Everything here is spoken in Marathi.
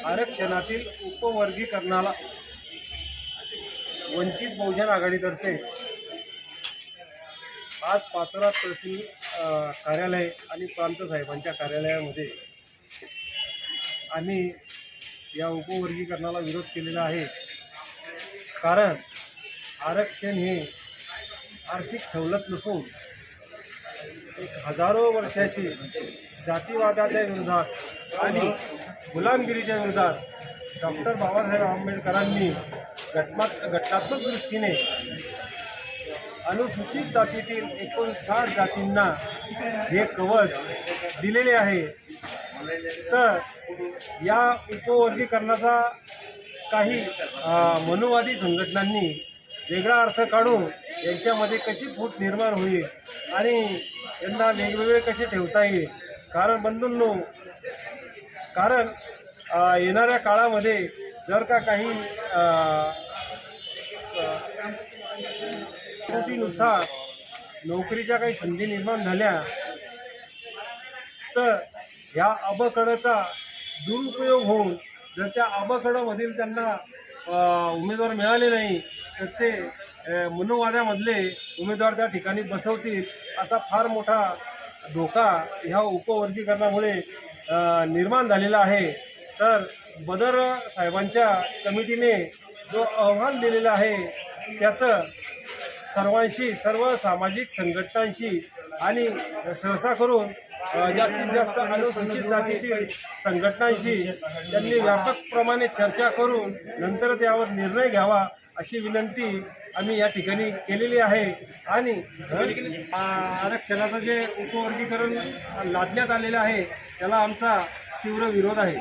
आरक्षणातील उपवर्गीकरणाला वंचित बहुजन आघाडीतर्फे आज पाचोरा तहसील कार्यालय आणि प्रांत साहेबांच्या कार्यालयामध्ये आम्ही या उपवर्गीकरणाला विरोध केलेला आहे। कारण आरक्षण हे आर्थिक सवलत नसून एक हजारो वर्षाची जातीवादाच्या विरोधात आणि गुलामगिरीच्या विरोधात डॉक्टर बाबासाहेब आंबेडकरांनी घटनात्मक दृष्टीने अनुसूचित जातीतील 59 जातींना हे कवच दिलेले आहे। तर या उपवर्गीकरणाचा काही मनुवादी संघटनांनी वेगळा अर्थ काढून यांच्यामध्ये कशी फूट निर्माण होईल आणि यांना वेगवेगळे कसे ठेवता येईल। कारण बंधूंनो, कारण येणाऱ्या काळामध्ये जर का काही नुसार नोकरीच्या काही संधी निर्माण झाल्या तर ह्या अबकडचा दुरुपयोग होऊन जर त्या अबकडमधील त्यांना उमेदवार मिळाले नाही तर ते मनुवाद्यामधले उमेदवार त्या ठिकाणी बसवतील, असा फार मोठा धोका ह्या उपवर्गीकरणामुळे निर्माण झालेला आहे। तर बदर साहेबांच्या कमिटीने जो अहवाल दिलेला आहे त्याचं सर्वांशी, सर्व सामाजिक संघटनांशी आणि सहसा करून जास्तीत जास्त अनुसूचित जातीतील संघटनांशी त्यांनी व्यापकप्रमाणे चर्चा करून नंतर त्यावर निर्णय घ्यावा अशी विनंती आम्ही या ठिकाणी केलेली आहे। आणि आरक्षणाचं जे उपवर्गीकरण लादण्यात आलेलं आहे त्याला आमचा तीव्र विरोध आहे।